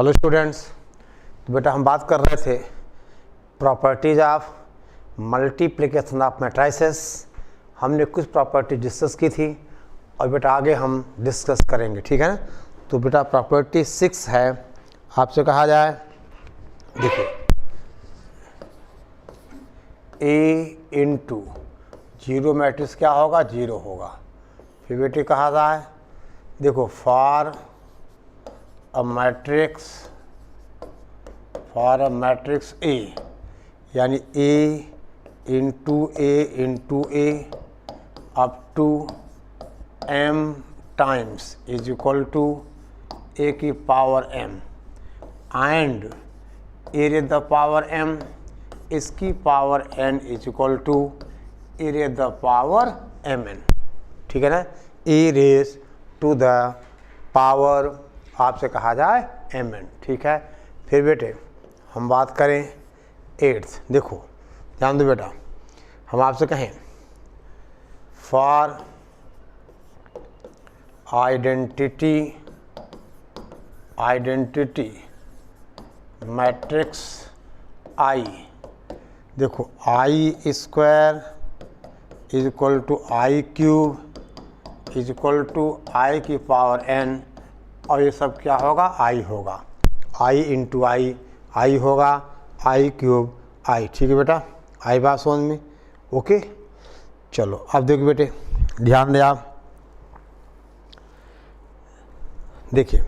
Hello students, तो बेटा हम बात कर रहे थे properties of multiplication of matrices. हमने कुछ प्रॉपर्टी डिस्कस की थी और बेटा आगे हम डिस्कस करेंगे, ठीक है ना। तो बेटा प्रॉपर्टी 6 है, आपसे कहा जाए देखिए A इंटू जीरो मैट्रिक्स क्या होगा, जीरो होगा। फिर बेटे कहा जाए देखो फॉर अ मैट्रिक्स A, यानी A into A up to m times is equal to A की power m and A raise the power m इसकी power n is equal to A raise the power mn, ठीक है ना। A raise to the power आपसे कहा जाए mn, ठीक है। फिर बेटे हम बात करें 8th, देखो ध्यान दो बेटा, हम आपसे कहें फॉर आइडेंटिटी मैट्रिक्स I, देखो I square is equal to I cube is equal to I की पावर n, और ये सब क्या होगा, I होगा। I इंटू I होगा, I क्यूब I, ठीक है बेटा। आई बात समझ में, ओके। चलो अब देखो बेटे, ध्यान दें आप, देखिए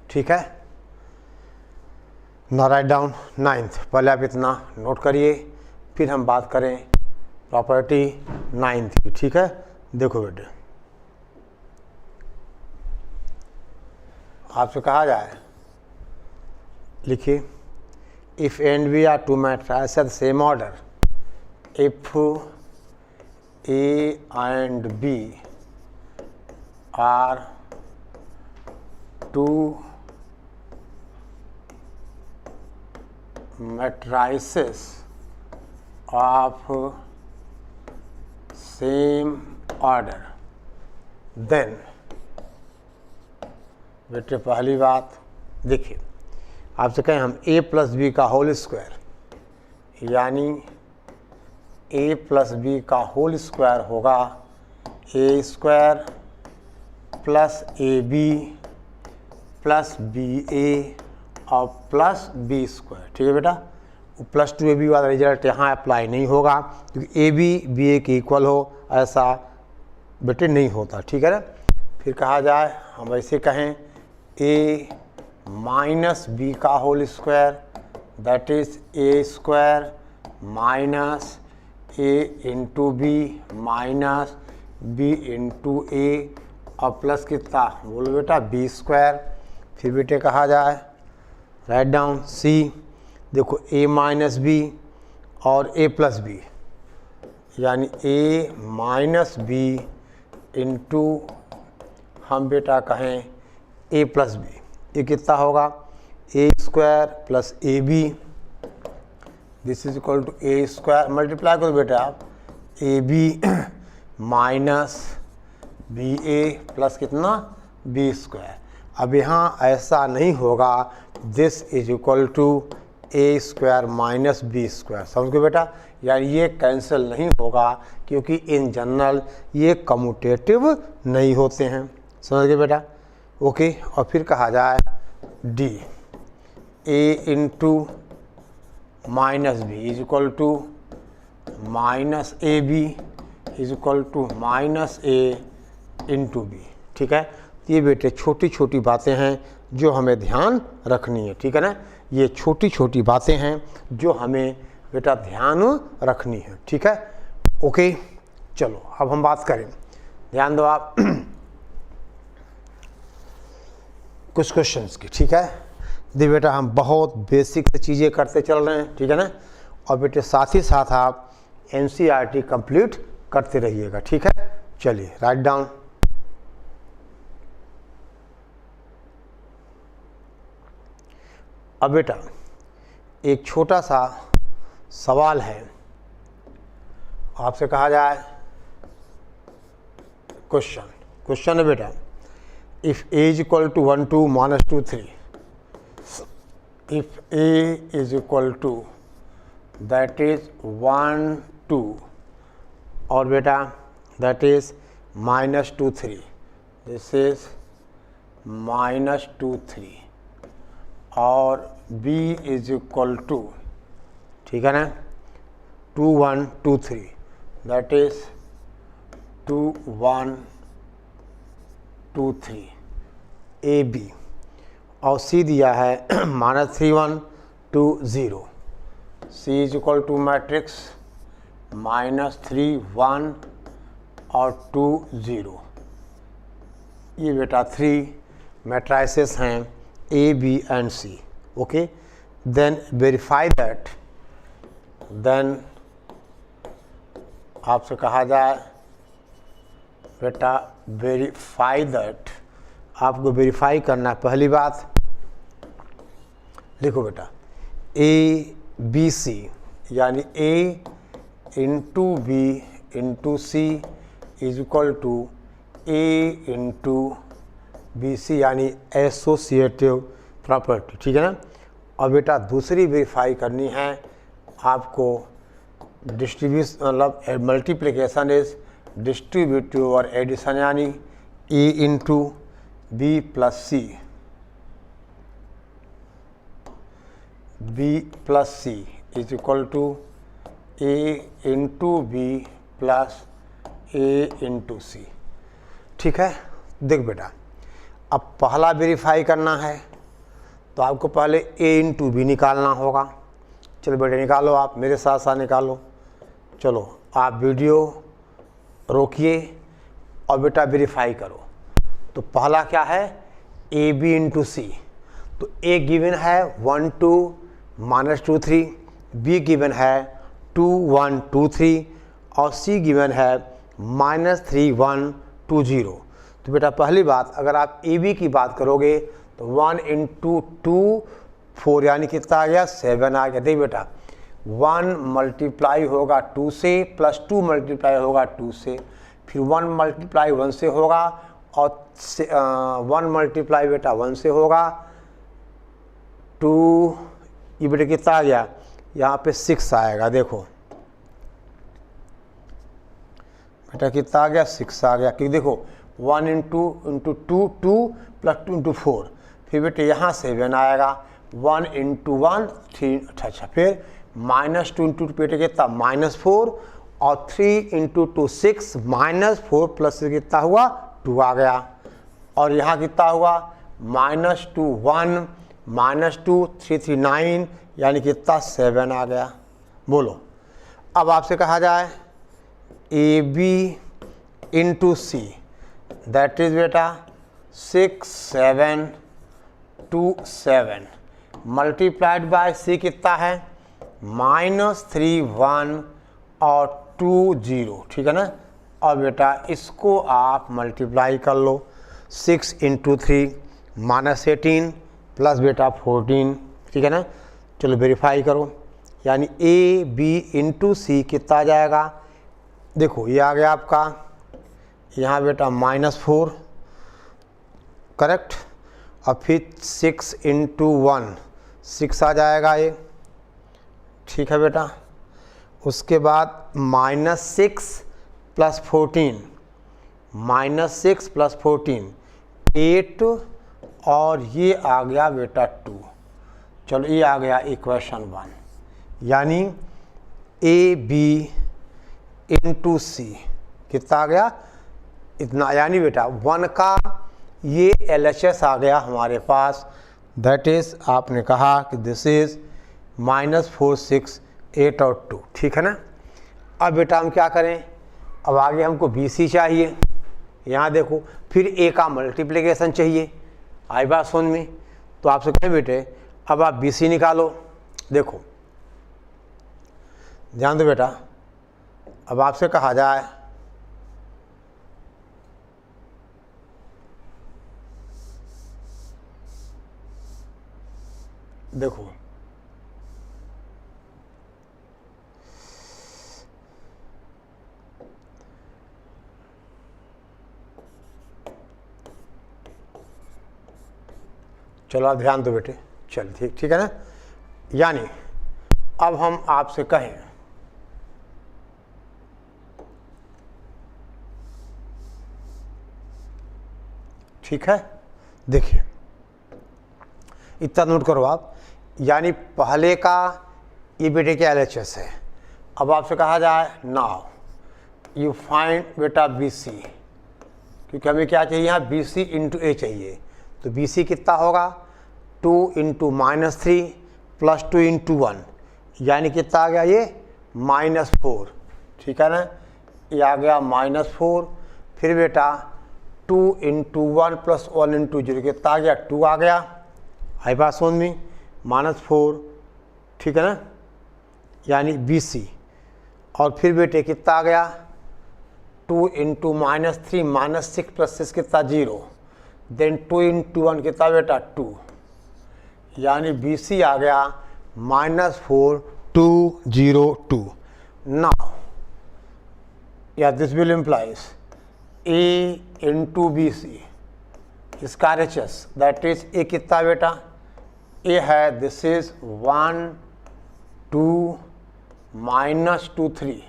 ठीक है ना। राइट डाउन 9th, पहले आप इतना नोट करिए, फिर हम बात करें प्रॉपर्टी 9th की, ठीक है। देखो बेटे आपसे कहा जाए, लिखिए if and B are two matrices same order, if A and B are two matrices of same order, then बेटे पहली बात देखिए, आपसे कहें हम A प्लस बी का होल स्क्वायर, यानी A प्लस बी का होल स्क्वायर होगा A square plus AB plus BA और प्लस B स्क्वायर, ठीक है बेटा। प्लस 2AB वाला रिजल्ट यहाँ अप्लाई नहीं होगा, क्योंकि AB BA के इक्वल हो ऐसा बेटे नहीं होता, ठीक है ना। फिर कहा जाए हम ऐसे कहें A माइनस बी का whole square, that is A square minus A into B minus B into A और प्लस कितना बोलो बेटा B स्क्वायर। फिर बेटे कहा जाए राइट डाउन C, देखो A माइनस बी और A प्लस बी, यानी A माइनस बी इंटू हम बेटा कहें A प्लस बी, ये कितना होगा A square plus AB, this is equal to A square, multiply करो बेटा आप AB माइनस BA प्लस कितना B स्क्वायर। अब यहाँ ऐसा नहीं होगा, this is equal to A square minus B square, समझ गए बेटा। यानी ये कैंसिल नहीं होगा, क्योंकि इन जनरल ये कम्यूटेटिव नहीं होते हैं, समझ गए बेटा, ओके। और फिर कहा जाए D A into minus B is equal to minus AB is equal to minus A into B, ठीक है। ये बेटे छोटी छोटी बातें हैं जो हमें ध्यान रखनी है, ठीक है ना। ये छोटी छोटी बातें हैं जो हमें बेटा ध्यान रखनी है, ठीक है, ओके। चलो अब हम बात करें, ध्यान दो आप कुछ क्वेश्चंस की, ठीक है। दे बेटा हम बहुत बेसिक से चीज़ें करते चल रहे हैं, ठीक है ना। और बेटे साथ ही साथ आप NCERT कंप्लीट करते रहिएगा, ठीक है। चलिए राइट डाउन, अब बेटा एक छोटा सा सवाल है, आपसे कहा जाए क्वेश्चन है बेटा, if A is equal to 1 2 -2 3 if A is equal to that is 1 2 और बेटा that is -2 3, this is -2 3 और B is equal to, ठीक है ना, 2 1 2 3 that is 2 1 2 3 AB और C दिया है -3 1 2 0, C is equal to matrix -3 1 और 2 0। ये बेटा 3 मैट्राइसेस हैं A B and C। Okay, then verify that, then आपसे कहा जाए बेटा वेरीफाई दैट, आपको वेरीफाई करना है। पहली बात लिखो बेटा A B C यानी A into B into C is equal to A into B C यानी एसोसिएटिव प्रॉपर्टी, ठीक है ना। और बेटा दूसरी वेरीफाई करनी है आपको, डिस्ट्रीब्यूशन मतलब मल्टीप्लिकेशन इज डिस्ट्रीब्यूटिव और एडिशन यानी A into B plus C, B plus C is equal to A into B plus A into C, ठीक है। देख बेटा अब पहला वेरीफाई करना है तो आपको पहले a इंटू बी निकालना होगा। चलो बेटे निकालो, आप मेरे साथ साथ निकालो। चलो आप वीडियो रोकिए और बेटा वेरीफाई करो। तो पहला क्या है, ए बी इंटू सी। तो ए गिवन है 1 2 -2 3, बी गिवन है 2 1 2 3 और सी गिवन है -3 1 2 0। तो बेटा पहली बात अगर आप ए बी की बात करोगे तो 1 इंटू 2 4 यानी कितना आ गया 7 आ गया। देखिए बेटा 1 मल्टीप्लाई होगा 2 से प्लस 2 मल्टीप्लाई होगा 2 से, फिर 1 मल्टीप्लाई 1 से होगा और 1 मल्टीप्लाई बेटा 1 से होगा 2, ये बेटा कितना आ गया यहाँ पे 6 आएगा। देखो बेटा कितना आ गया 6 आ गया, क्योंकि देखो 1 इंटू 2 2 प्लस 2 इंटू 4, फिर बेटे यहाँ 7 आएगा, 1 इंटू 1 3, अच्छा फिर -2 इंटू बेटे कितना -4 और 3 इंटू 2 6 -4 प्लस कितना हुआ 2 आ गया। और यहाँ कितना हुआ -2 1 -2 3 3 9 यानी कितना 7 आ गया। बोलो अब आपसे कहा जाए A B into C, that is बेटा 6 7 2 7 मल्टीप्लाइड बाय सी कितना है -3 1 और 2 0, ठीक है ना। और बेटा इसको आप मल्टीप्लाई कर लो, 6 इंटू 3 -18 प्लस बेटा 14, ठीक है ना। चलो वेरीफाई करो, यानी ए बी इंटू सी कितना आ जाएगा। देखो ये आ गया आपका यहाँ बेटा -4 करेक्ट, और फिर 6 इंटू 1 6 आ जाएगा ये, ठीक है बेटा। उसके बाद -6 प्लस 14 -6 प्लस 14 8 और ये आ गया बेटा 2। चलो ये आ गया इक्वेशन 1, यानी ए बी इंटू सी कितना आ गया इतना, यानी बेटा 1 का ये LHS आ गया हमारे पास, दैट इज़ आपने कहा कि दिस इज़ -4 6 8 और 2, ठीक है ना। अब बेटा हम क्या करें, अब आगे हमको BC चाहिए। यहाँ देखो फिर A का मल्टीप्लिकेशन चाहिए, आई बात सुन में। तो आपसे कहें बेटे अब आप BC निकालो। देखो ध्यान दो बेटा, अब आपसे कहा जाए देखो चलो आप ध्यान दो बेटे, चलिए ठीक है ना। यानी अब हम आपसे कहें ठीक है, देखिए इतना नोट करो आप, यानी पहले का ये बेटे के LHS है। अब आपसे कहा जाए नाउ यू फाइंड बेटा BC, क्योंकि हमें क्या चाहिए यहाँ BC इंटू A चाहिए। तो BC कितना होगा 2 इंटू -3 प्लस 2 इंटू 1, यानी कितना आ गया ये -4, ठीक है ना। ये आ गया -4, फिर बेटा 2 इंटू 1 प्लस 1 इंटू 0 कितना आ गया 2 आ गया। आई बात समझ में, -4, ठीक है ना, यानी BC। और फिर बेटे कितना आ गया 2 इंटू -3 -6 प्लस 6 कितना 0, देन 2 इंटू 1 कितना बेटा 2, यानी BC आ गया -4202। नाउ या this will implies A into BC इसका RHS, दैट इज A कितना बेटा A है, दिस इज 1 2 -2 3।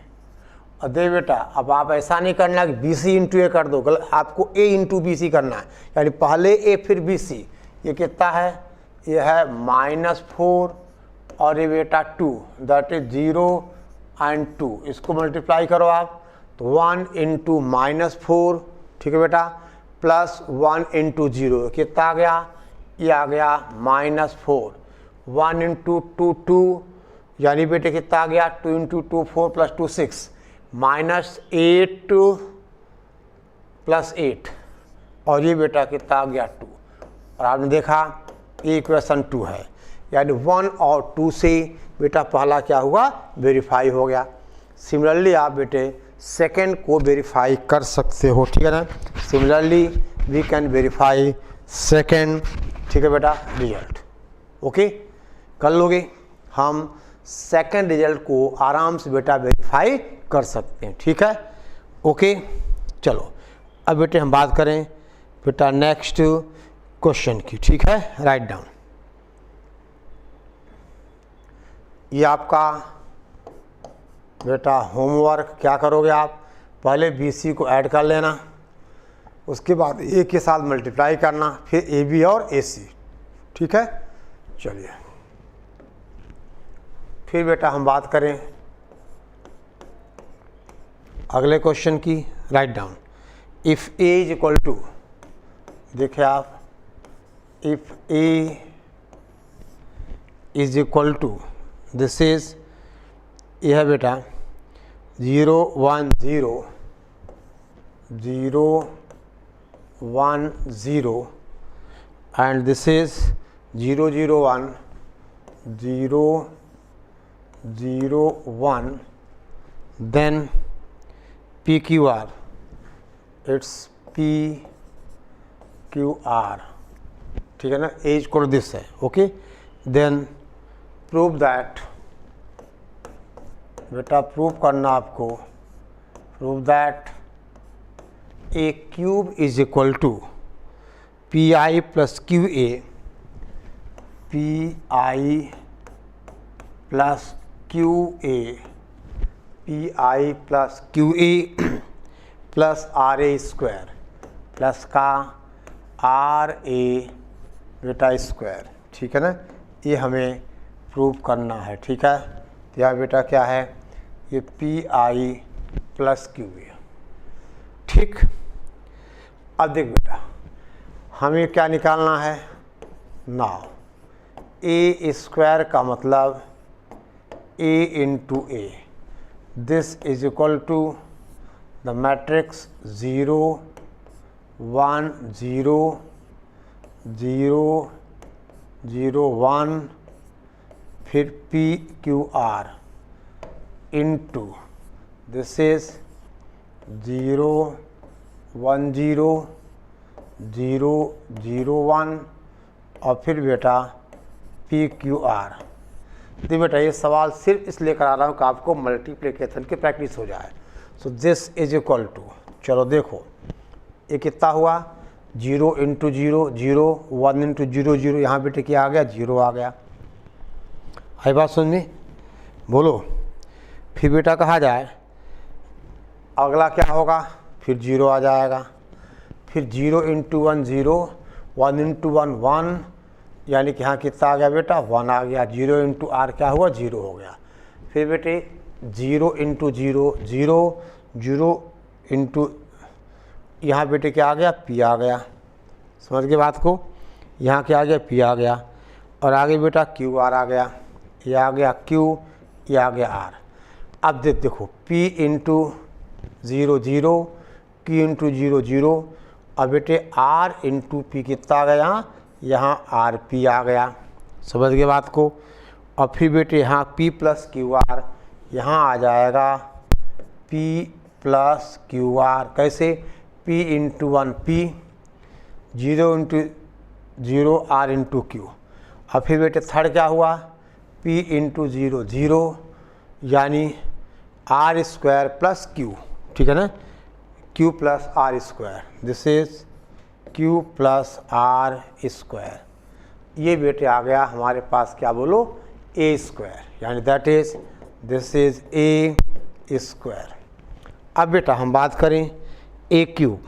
और दे बेटा अब आप ऐसा नहीं करना कि BC इंटू A कर दो, गलत, आपको A इंटू BC करना है, यानी पहले A फिर BC। ये कितना है, ये है -4 और ये बेटा 2, दैट इज 0 एंड 2, इसको मल्टीप्लाई करो आप तो 1 इंटू -4, ठीक है बेटा, प्लस 1 इंटू 0 कितना आ गया, ये आ गया -4, 1 इंटू 2 2, यानी बेटे कितना आ गया 2 इंटू 2 4 प्लस 2 6, -8 प्लस 8, और ये बेटा कितना आ गया 2। और आपने देखा ये इक्वेशन 2 है, यानी 1 और 2 से बेटा पहला क्या हुआ वेरीफाई हो गया। सिमिलरली आप बेटे सेकेंड को वेरीफाई कर सकते हो, ठीक है ना। Similarly we can verify second, ठीक है बेटा, रिजल्ट। ओके, कर लोगे, हम सेकेंड रिजल्ट को आराम से बेटा वेरीफाई कर सकते हैं, ठीक है। ओके, चलो अब बेटे हम बात करें बेटा नेक्स्ट क्वेश्चन की, ठीक है। राइट डाउन, ये आपका बेटा होमवर्क, क्या करोगे आप, पहले BC को ऐड कर लेना, उसके बाद A के साथ मल्टीप्लाई करना, फिर AB और AC, ठीक है। चलिए फिर बेटा हम बात करें अगले क्वेश्चन की। Right down, if A is equal to, देखिए आप, if A is equal to, this is, यह है बेटा 0 1 0 0 1 0 and this is 0 0 1 0 0 1, then PQR, it's PQR, ठीक है ना, एज कोड दिस है। ओके, देन प्रूव दैट, बेटा प्रूव करना आपको, prove that A cube is equal to PI plus QA, PI plus QA, PI plus QA plus RA square plus का RA बेटा square, ठीक है ना। ये हमें प्रूव करना है, ठीक है। तो यह बेटा क्या है, ये PI प्लस QA, ठीक। अब देख बेटा हमें क्या निकालना है, नाउ A स्क्वायर का मतलब A into A, this is equal to the matrix 0 1 0 0 0 1, फिर PQR इंटू दिस इज 0 1 0 0 0 1, और फिर बेटा PQR। तो बेटा ये सवाल सिर्फ इसलिए करा रहा हूँ कि आपको मल्टीप्लिकेशन की प्रैक्टिस हो जाए। So this is equal to, चलो देखो ये कितना हुआ 0 इंटू 0 0, 1 इंटू 0 0, यहाँ बेटे क्या आ गया 0 आ गया। आई बात समझ में? बोलो। फिर बेटा कहा जाए अगला क्या होगा, फिर 0 आ जाएगा, फिर 0 इंटू 1 0, 1 इंटू 1 1, यानी कि यहाँ कितना आ गया बेटा 1 आ गया। 0 इंटू आर क्या हुआ 0 हो गया। फिर बेटे 0 इंटू 0 0, 0 इंटू यहाँ बेटे क्या आ गया पी आ गया। समझ गए बात को? यहाँ क्या आ गया पी आ गया, और आगे बेटा क्यू आर आ गया, ये आ गया क्यू, ये आ गया आर। अब देखो पी इंटू 0 0, क्यू इंटू 0 0, अब बेटे आर इंटू पी कितना आ गया यहाँ आर पी आ गया। समझ गए बात को? और फिर बेटे यहाँ पी प्लस क्यू आर, यहाँ आ जाएगा पी प्लस क्यू आर। कैसे? P into 1 P, 0 into 0 R into Q. और फिर बेटे थर्ड क्या हुआ पी इंटू 0 0, यानी आर स्क्वायर प्लस क्यू। ठीक है ना, Q plus R square, this is Q plus R square. ये बेटे आ गया हमारे पास क्या बोलो ए स्क्वायर, यानी that is this is A square. अब बेटा हम बात करें ए क्यूब।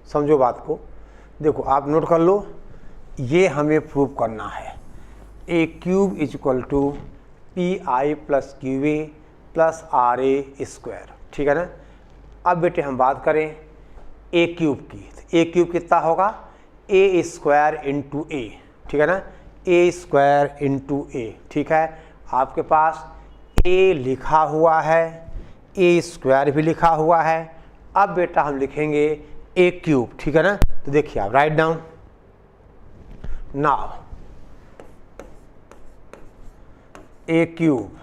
समझो बात को, देखो आप नोट कर लो, ये हमें प्रूव करना है। A cube is equal to P I plus Q A plus R A square. ठीक है ना। अब बेटे हम बात करें ए क्यूब की, तो ए क्यूब कितना होगा ए स्क्वायर इंटू ए। ठीक है ना, ए स्क्वायर इंटू ए। ठीक है, आपके पास ए लिखा हुआ है, ए स्क्वायर भी लिखा हुआ है। अब बेटा हम लिखेंगे ए क्यूब। ठीक है ना, तो देखिए आप right down now A cube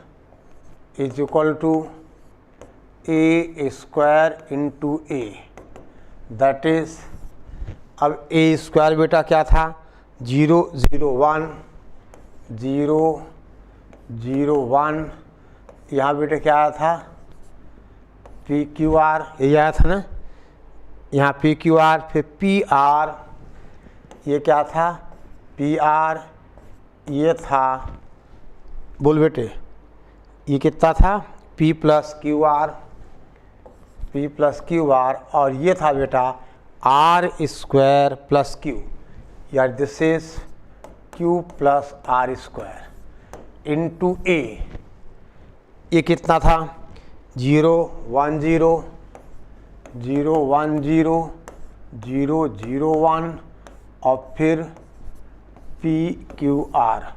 is equal to A square into A, that is, अब ए स्क्वायर बेटा क्या था 0 0 1 0 0 1, यहाँ बेटा क्या आया था पी क्यू आर, यही आया था ना, यहाँ पी क्यू आर, फिर पी आर, ये क्या था पी आर, ये था, बोल बेटे ये कितना था P plus Q R, P plus Q R, और ये था बेटा आर स्क्वायर प्लस क्यू, यार this is Q plus R square into A. ये कितना था 0 1 0 0 1 0 0 0 1, और फिर P Q are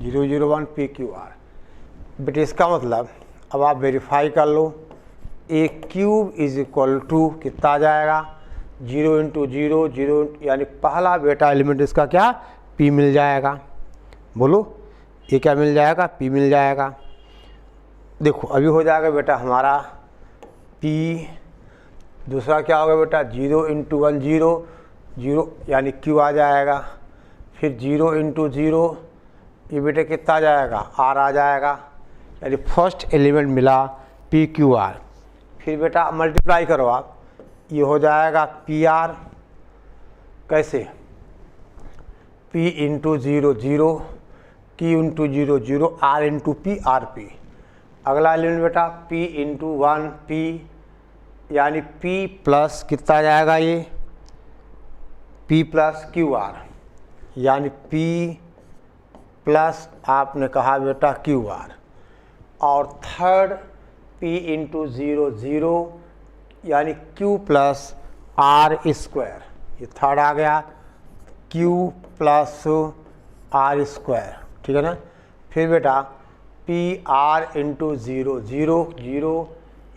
0 0 1 P Q are. बेटे इसका मतलब अब आप वेरीफाई कर लो, ए क्यूब इज इक्वल टू कितना आ जाएगा 0 इंटू 0 0, यानी पहला बेटा एलिमेंट इसका क्या पी मिल जाएगा। बोलो ये क्या मिल जाएगा पी मिल जाएगा। देखो अभी हो जाएगा बेटा हमारा पी, दूसरा क्या होगा बेटा 0 इंटू 1 0 0, यानी क्यू आ जाएगा, फिर 0 इंटू 0, ये बेटे कितना आ जाएगा आर आ जाएगा, यानी फर्स्ट एलिमेंट मिला पी क्यू आर। फिर बेटा मल्टीप्लाई करो आप, ये हो जाएगा पी आर, कैसे P into 0 0, Q into 0 0, R into P R P. अगला एलिमेंट बेटा पी इंटू 1 पी, यानी पी प्लस कितना आ जाएगा ये पी प्लस क्यू आर, यानी पी प्लस आपने कहा बेटा क्यू आर। और थर्ड पी इंटू 0 0, यानी क्यू प्लस आर स्क्वायर, ये थर्ड आ गया क्यू प्लस आर स्क्वायर। ठीक है ना। फिर बेटा पी आर इंटू 0 0 0,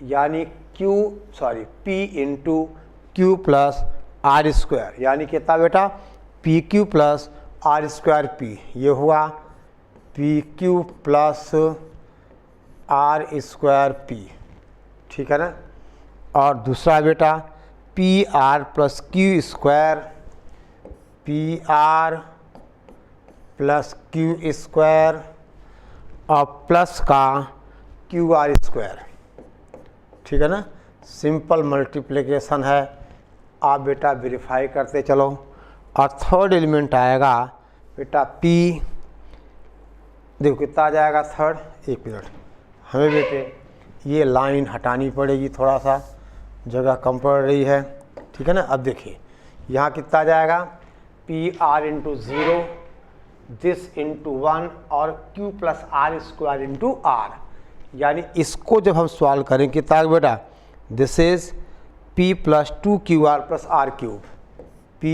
यानी P into Q plus R square, यानी कितना बेटा P Q plus R square P, ये हुआ P Q plus R square P. ठीक है ना। और दूसरा बेटा P R plus Q square, P R plus Q square, और प्लस का क्यू आर स्क्वायर। ठीक है ना, सिंपल मल्टीप्लिकेशन है, आप बेटा वेरीफाई करते चलो। और थर्ड एलिमेंट आएगा बेटा P, देखो कितना आ जाएगा थर्ड, एक मिनट, हमें बेटे ये लाइन हटानी पड़ेगी, थोड़ा सा जगह कम पड़ रही है, ठीक है ना। अब देखिए यहाँ कितना आ जाएगा, PR इंटू 0, दिस इंटू 1 और Q plus R square into R। यानी इसको जब हम सॉल्व करें कितना बेटा, this is P plus 2QR plus R cube, P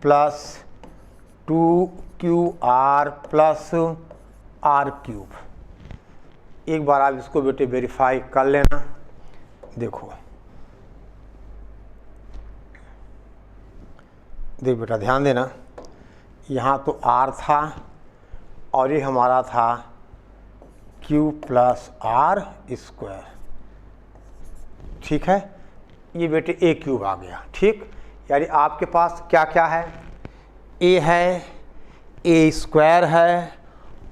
plus 2QR plus R cube. एक बार आप इसको बेटे वेरीफाई कर लेना। देखो देख बेटा ध्यान देना, यहाँ तो R था और ये हमारा था Q प्लस R स्क्वायर, ठीक है। ये बेटे A क्यूब आ गया, ठीक। यानी आपके पास क्या क्या है, A है, A स्क्वायर है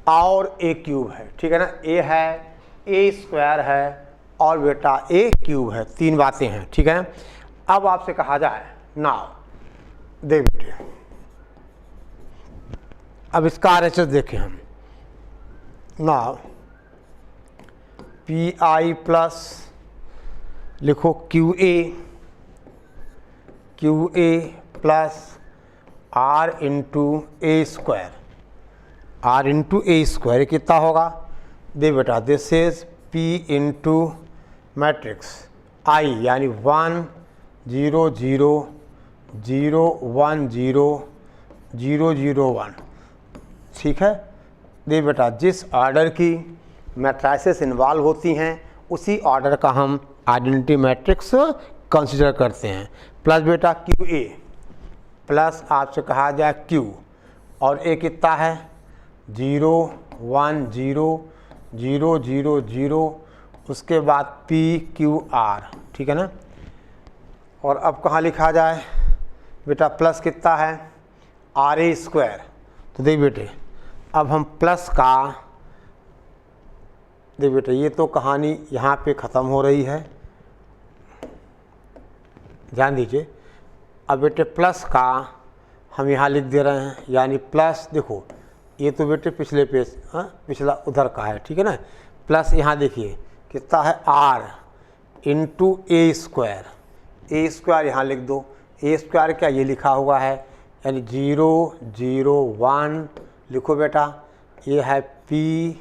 और A क्यूब है, ठीक है ना। A है, A स्क्वायर है और बेटा A क्यूब है, तीन बातें हैं, ठीक है। अब आपसे कहा जाए नाउ देख बेटे, अब इसका RHS देखें हम। नाउ PI प्लस लिखो QA plus R into A square, R into A square कितना होगा, दे बेटा this is P into matrix I यानी 1 0 0 0 1 0 0 0 1, ठीक है। दे बेटा जिस ऑर्डर की मैट्रिसेस इन्वॉल्व होती हैं उसी ऑर्डर का हम आइडेंटिटी मैट्रिक्स कंसीडर करते हैं। प्लस बेटा QA प्लस आपसे कहा जाए Q और A कितना है 0 1 0 0 0 0, उसके बाद PQR, ठीक है ना। और अब कहाँ लिखा जाए बेटा, प्लस कितना है RA स्क्वायर। तो देख बेटे अब हम प्लस का, देख बेटे ये तो कहानी यहाँ पे ख़त्म हो रही है, ध्यान दीजिए। अब बेटे प्लस का हम यहाँ लिख दे रहे हैं, यानी प्लस देखो ये तो बेटे पिछले पेज, पिछला उधर का है, ठीक है ना। प्लस यहाँ देखिए कितना है R into A square, A square यहाँ लिख दो। A स्क्वायर क्या ये लिखा हुआ है, यानी 0 0 1 लिखो बेटा। ये है PQR,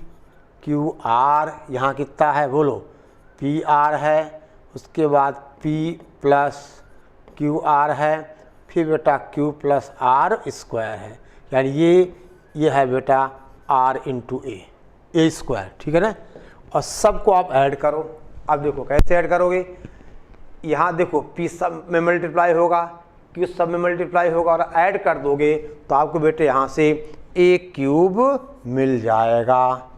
यहाँ कितना है बोलो PR है, उसके बाद P प्लस QR है, फिर बेटा Q प्लस R स्क्वायर है, यानी ये है बेटा R इंटू A स्क्वायर, ठीक है ना। और सबको आप ऐड करो। अब देखो कैसे ऐड करोगे, यहाँ देखो P सब में मल्टीप्लाई होगा, Q सब में मल्टीप्लाई होगा और ऐड कर दोगे तो आपको बेटे यहाँ से A क्यूब मिल जाएगा।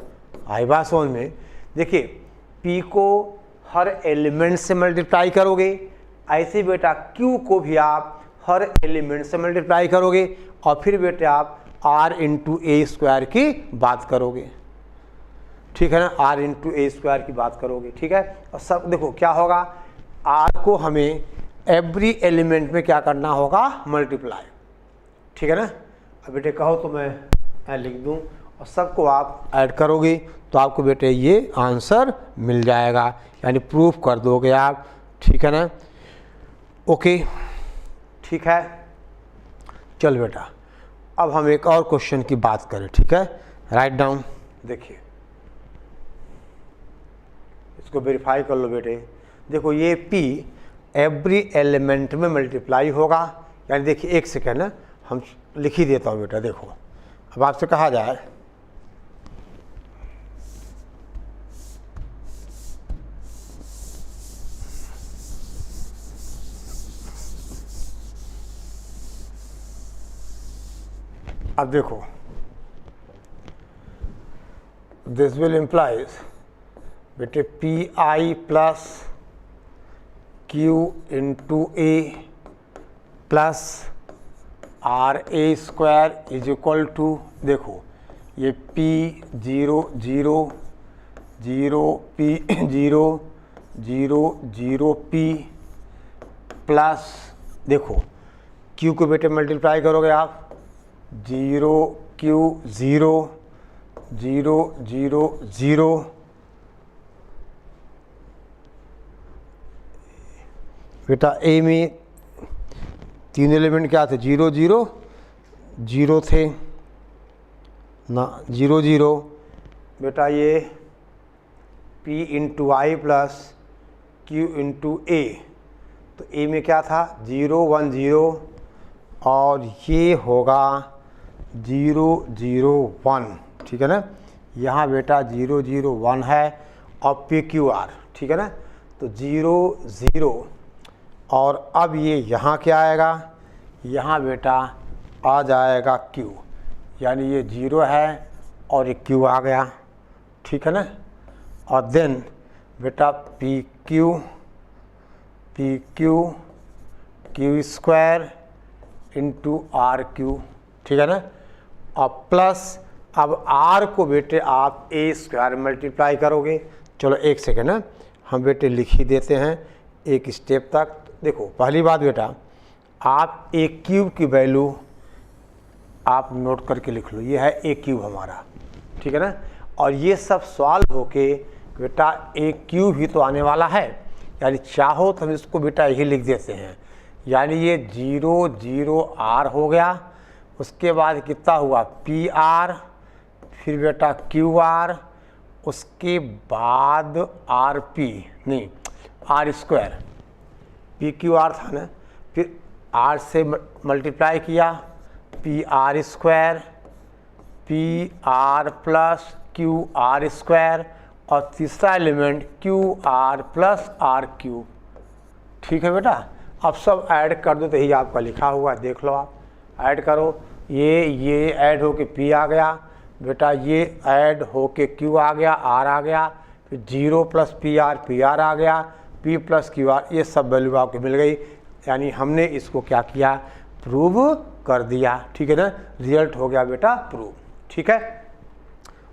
आई बात समझ में। देखिए P को हर एलिमेंट से मल्टीप्लाई करोगे, ऐसे बेटा Q को भी आप हर एलिमेंट से मल्टीप्लाई करोगे और फिर बेटे आप R इंटू A स्क्वायर की बात करोगे, ठीक है ना। R इंटू A स्क्वायर की बात करोगे, ठीक है। और सब देखो क्या होगा, R को हमें एवरी एलिमेंट में क्या करना होगा, मल्टीप्लाई, ठीक है ना। अब बेटे कहो तो मैं लिख दूं और सबको आप ऐड करोगे तो आपको बेटे ये आंसर मिल जाएगा, यानी प्रूफ कर दोगे आप, ठीक है ना। ओके ठीक है, चल बेटा अब हम एक और क्वेश्चन की बात करें, ठीक है। राइट डाउन, देखिए इसको वेरीफाई कर लो बेटे। देखो ये P एवरी एलिमेंट में मल्टीप्लाई होगा, यानी देखिए एक सेकेंड ना हम लिख ही देता हूँ बेटा। देखो अब आपसे कहा जाए अब देखो दिस विल इम्प्लाइज बेटे PI plus Q into A plus RA square is equal to, देखो ये P 0 0 0 P 0 0 0 P प्लस देखो q को बेटे मल्टीप्लाई करोगे आप 0 q 0 0 0 0 बेटा a में 3 एलिमेंट क्या थे 0 0 0 थे ना 0 0 बेटा ये p इंटू आई प्लस q इंटू ए, तो a में क्या था 0 1 0 और ये होगा 0 0 1, ठीक है ना। यहाँ बेटा 0 0 1 है और p q r, ठीक है ना। तो 0 0 और अब ये यहाँ क्या आएगा, यहाँ बेटा आ जाएगा q, यानी ये 0 है और ये q आ गया, ठीक है ना। और देन बेटा P Q Q square into R Q, ठीक है ना। और प्लस अब आर को बेटे आप ए स्क्वायर मल्टीप्लाई करोगे। चलो एक सेकेंड है, हम बेटे लिख ही देते हैं एक स्टेप तक। देखो पहली बात बेटा, आप ए क्यूब की वैल्यू आप नोट करके लिख लो, ये है ए क्यूब हमारा, ठीक है ना। और ये सब सॉल्व होके बेटा ए क्यूब ही तो आने वाला है, यानी चाहो तो हम इसको बेटा यही लिख देते हैं, यानी ये 0 0 आर हो गया। उसके बाद कितना हुआ पी आर, फिर बेटा क्यू आर, उसके बाद आर पी नहीं R square, P Q R था ना, फिर आर से मल्टीप्लाई किया P R square, P R plus Q R square, और तीसरा element Q R plus R Q, ठीक है बेटा। अब सब ऐड कर दो तो यही आपका लिखा हुआ है, देख लो आप ऐड करो, ये ऐड होके पी आ गया बेटा, ये ऐड होके क्यू आ गया, आर आ गया, फिर 0 प्लस पी आर आ गया, पी प्लस क्यू आर, ये सब वैल्यू आपको मिल गई, यानी हमने इसको क्या किया प्रूव कर दिया, ठीक है ना। रिजल्ट हो गया बेटा प्रूव, ठीक है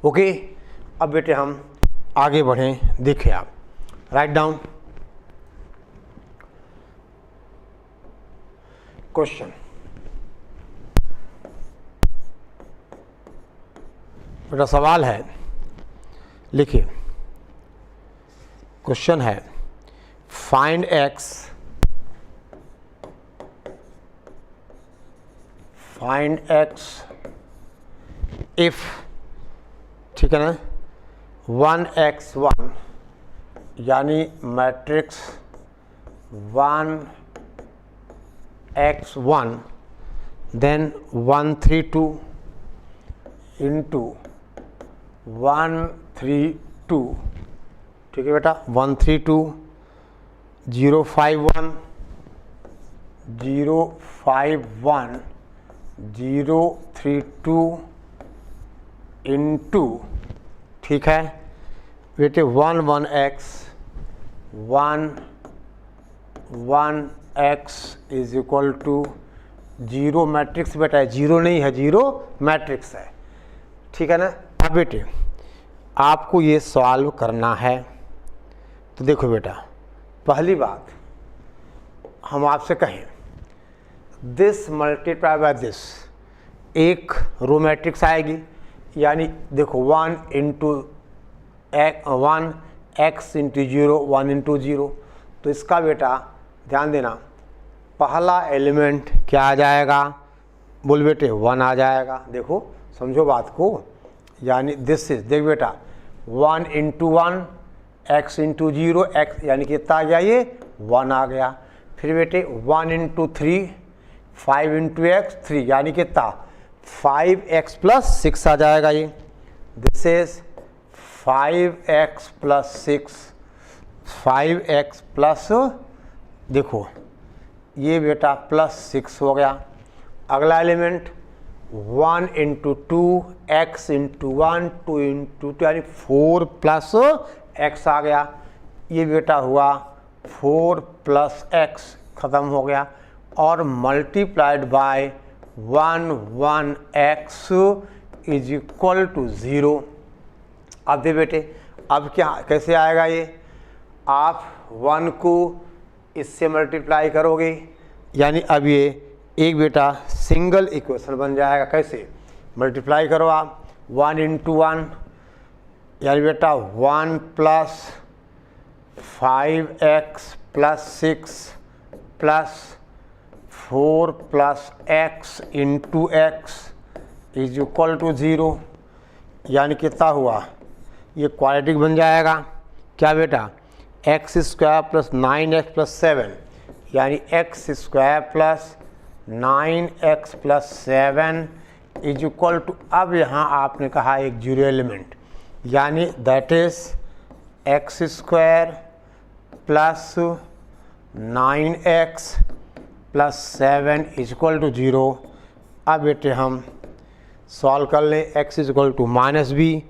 ओके। अब बेटे हम आगे बढ़ें, देखिए आप राइट डाउन क्वेश्चन। बेटा सवाल है, लिखिए क्वेश्चन है फाइंड x इफ, ठीक है ना, 1x1 यानी मैट्रिक्स 1x1 देन 132 इंटू 132, ठीक है बेटा 132 051 051 032 इंटू, ठीक है बेटे 1x is equal to 0 matrix बेटा है, 0 नहीं है 0 मैट्रिक्स है, ठीक है ना। अब बेटे आपको ये सॉल्व करना है, तो देखो बेटा पहली बात हम आपसे कहें दिस मल्टीप्लाई बाय दिस, एक रो मैट्रिक्स आएगी, यानी देखो 1 इंटू 1 x इंटू 0 1 इंटू 0, तो इसका बेटा ध्यान देना पहला एलिमेंट क्या आ जाएगा, बोल बेटे 1 आ जाएगा। देखो समझो बात को, यानी दिस इज, देख बेटा 1 इंटू 1 x इंटू 0 x, यानी कितना आ गया ये 1 आ गया। फिर बेटे 1 इंटू 3 5 इंटू x 3, यानी कितना 5x प्लस 6 आ जाएगा ये, this is 5x plus 6, 5x plus, देखो ये बेटा प्लस 6 हो गया। अगला element 1 into 2 x into 1 2 into 2, यानी 4 प्लस x आ गया, ये बेटा हुआ 4 प्लस x, ख़त्म हो गया। और multiplied by 1x is equal to 0। अब दे बेटे अब क्या कैसे आएगा ये, आप 1 को इससे मल्टीप्लाई करोगे यानी अब ये एक बेटा सिंगल इक्वेशन बन जाएगा। कैसे? मल्टीप्लाई करो आप 1 × 1 यानी बेटा 1 + 5x + 6 + 4 + x × x = 0 यानी कितना हुआ? ये क्वाड्रेटिक बन जाएगा। क्या बेटा? x² + 9x + 7 यानी x² + 9x + 7 = अब यहाँ आपने कहा एक जीरो एलिमेंट यानी दैट इज x² + 9x + 7 = 0। अब बेटे हम सॉल्व कर लें। x = -b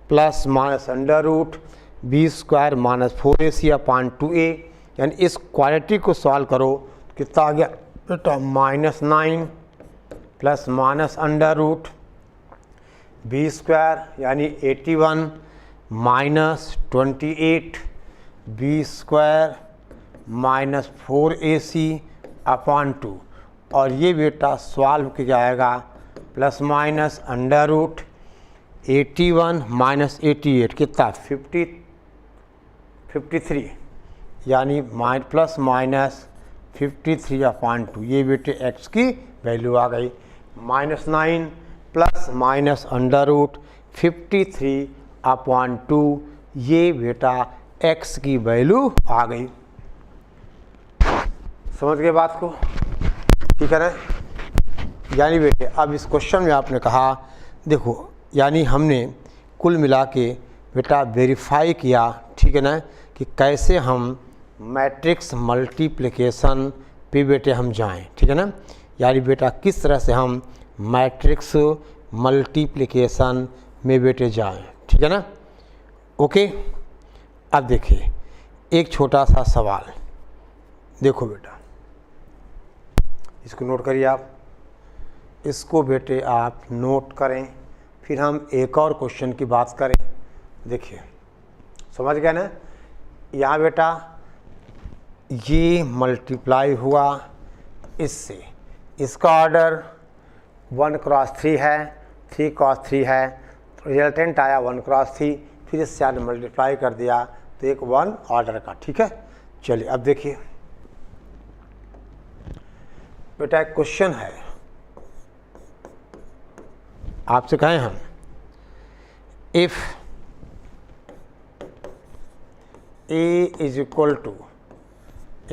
plus minus √ b² - 4ac/2a यानी इस क्वाड्रेटिक को सॉल्व करो कितना आ गया बेटा? -9 प्लस माइनस √ b² यानी 81 - 28 b² - 4ac/2 और ये बेटा सॉल्व किया जाएगा प्लस माइनस √ 81 - 88 कितना? 53 यानी प्लस माइनस 53/2 ये बेटे x की वैल्यू आ गई। -9 प्लस माइनस √ 53/2 ये बेटा x की वैल्यू आ गई। समझ गए बात को? ठीक है ना? यानी बेटे अब इस क्वेश्चन में आपने कहा देखो यानी हमने कुल मिला के बेटा वेरीफाई किया, ठीक है ना, कि कैसे हम मैट्रिक्स मल्टीप्लिकेशन पे बेटे हम जाएं, ठीक है ना। यानी बेटा किस तरह से हम मैट्रिक्स मल्टीप्लिकेशन में बेटे जाएं, ठीक है ना। ओके, अब देखिए एक छोटा सा सवाल, देखो बेटा इसको नोट करिए आप, इसको बेटे आप नोट करें, फिर हम एक और क्वेश्चन की बात करें। देखिए समझ गए ना, यहाँ बेटा ये मल्टीप्लाई हुआ इससे, इसका ऑर्डर 1 × 3 है, 3 × 3 है, तो रिजल्टेंट आया 1 × 3, फिर इससे आपने मल्टीप्लाई कर दिया तो एक 1 ऑर्डर का, ठीक है। चलिए अब देखिए बेटा एक क्वेश्चन है, आपसे कहें हम if A is equal to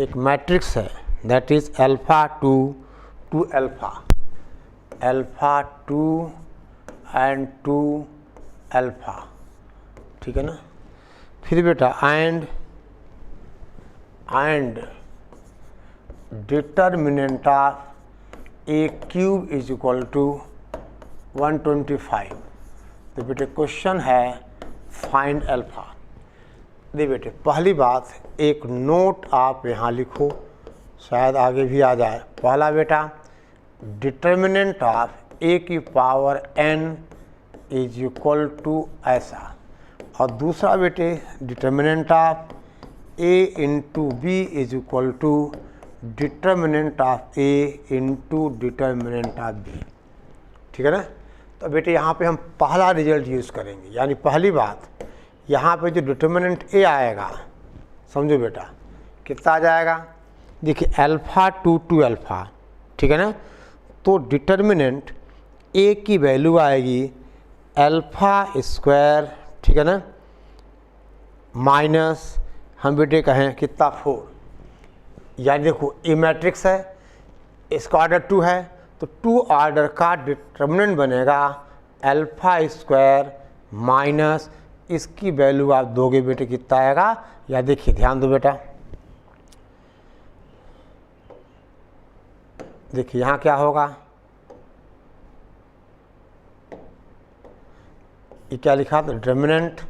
एक मैट्रिक्स है that is alpha 2 to alpha, alpha 2 and 2 alpha, ठीक है ना। फिर बेटा and determinant of A³ is equal to 125। तो बेटे क्वेश्चन है फाइंड अल्फा। देखिए बेटे पहली बात एक नोट आप यहाँ लिखो, शायद आगे भी आ जाए। पहला बेटा determinant of A⁴n is equal to ऐसा, और दूसरा बेटे determinant of A × B is equal to determinant of A × determinant of B, ठीक है ना। तो बेटे यहाँ पे हम पहला रिजल्ट यूज़ करेंगे, यानी पहली बात यहाँ पे जो डिटर्मिनेंट A आएगा, समझो बेटा कितना आ जाएगा, देखिए अल्फा 2 to अल्फा, ठीक है ना। तो डिटर्मिनेंट A की वैल्यू आएगी α², ठीक है ना, माइनस हम बेटे कहें कितना 4, यानी देखो ए मैट्रिक्स है, इसका ऑर्डर 2 है, तो 2 ऑर्डर का डिटर्मिनेंट बनेगा α² माइनस इसकी वैल्यू आप दोगे बेटे कितना आएगा, या देखिए ध्यान दो बेटा, देखिए यहाँ क्या होगा, ये क्या लिखा था, determinant A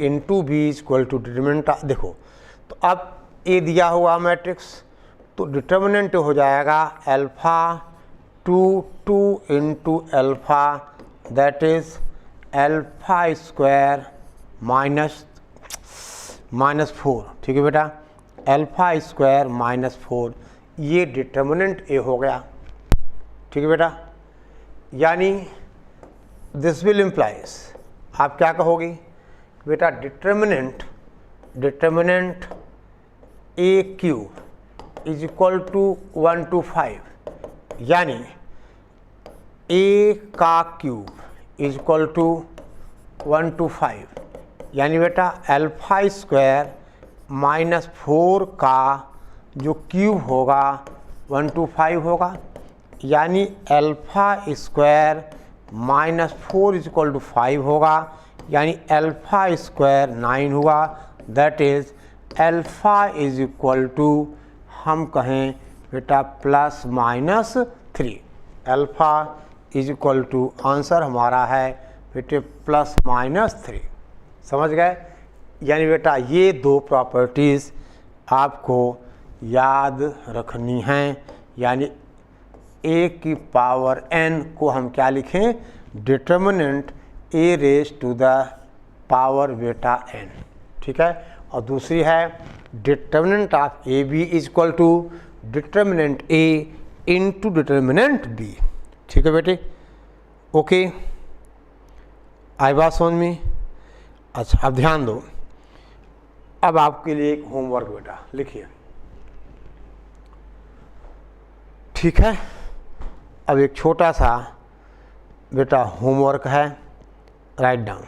× B is equal to determinant, देखो तो अब A दिया हुआ मैट्रिक्स, तो डिटर्मिनेंट हो जाएगा alpha 2 × alpha that is α² minus 4, ठीक है बेटा, α² - 4 ये डिटर्मिनेंट ए हो गया, ठीक है बेटा। यानी दिस विल इम्प्लाइज, आप क्या कहोगे बेटा, determinant A cube is equal to 1 to 5, यानी ए का cube is equal to 1 to 5, यानी बेटा अल्फा स्क्वायर माइनस 4 का जो क्यूब होगा 1 to 5 होगा, यानी alpha square minus 4 is equal to 5 होगा, यानी अल्फा स्क्वायर 9 हुआ। That is alpha is equal to, हम कहें बेटा plus minus 3, alpha is equal to, answer हमारा है बेटे प्लस माइनस 3। समझ गए? यानी बेटा ये दो प्रॉपर्टीज़ आपको याद रखनी हैं, यानी ए की पावर n को हम क्या लिखें, determinant A raise to the power बेटा n, ठीक है। और दूसरी है determinant of A B is equal to determinant A into determinant B, ठीक है बेटे। ओके, आई बात समझ में? अच्छा, अब ध्यान दो, अब आपके लिए एक होमवर्क बेटा लिखिए, ठीक है। अब एक छोटा सा बेटा होमवर्क है, राइट डाउन,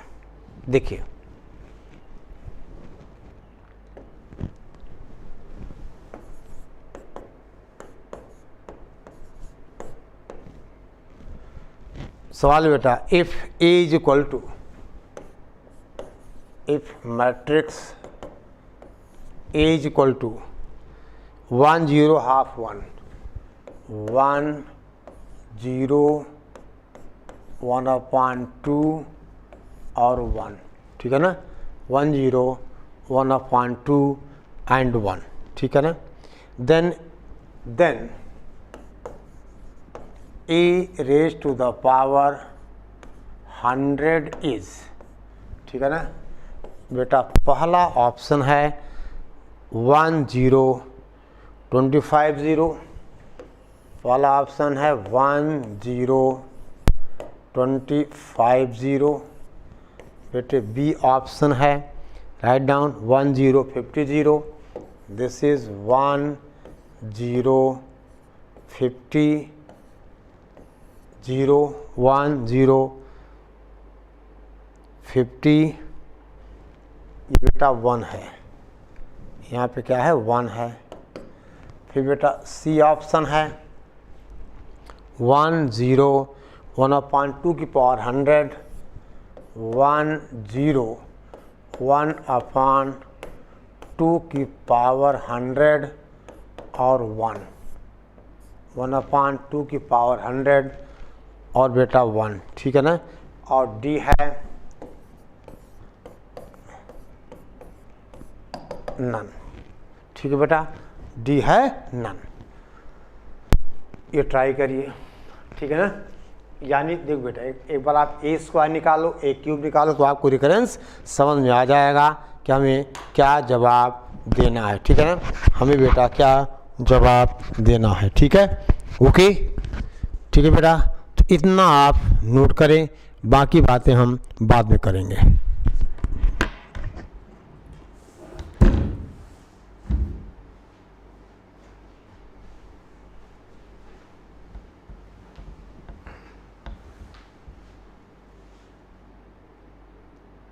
देखिए। सवाल बेटा, if A is equal to, if matrix A is equal to 1 0 half 1 1 0 1/2 और 1, ठीक है ना, 1 0 1/2 एंड 1, ठीक है ना। Then A raise to the power 100 is, ठीक है ना बेटा। पहला ऑप्शन है 1 0 25 0, पहला ऑप्शन है 1 0 25 0 बेटे। बी ऑप्शन है, राइट डाउन, 1 0 50 0, दिस इज 1 0 50 0 1 0 50, ये बेटा 1 है, यहाँ पे क्या है 1 है। फिर बेटा सी ऑप्शन है 1 0 1/2 की पावर 100, 1 0 1/2 की पावर 100 और 1 1/2 की पावर 100 और बेटा 1, ठीक है ना। और डी है नन, ठीक है बेटा, डी है नन। ये ट्राई करिए, ठीक है ना। यानी देख बेटा, एक बार आप ए स्क्वायर निकालो, ए क्यूब निकालो, तो आपको रिकरेंस समझ में आ जाएगा कि हमें क्या जवाब देना है, ठीक है ना, हमें बेटा क्या जवाब देना है, ठीक है। ओके, ठीक है बेटा, तो इतना आप नोट करें, बाकी बातें हम बाद में करेंगे।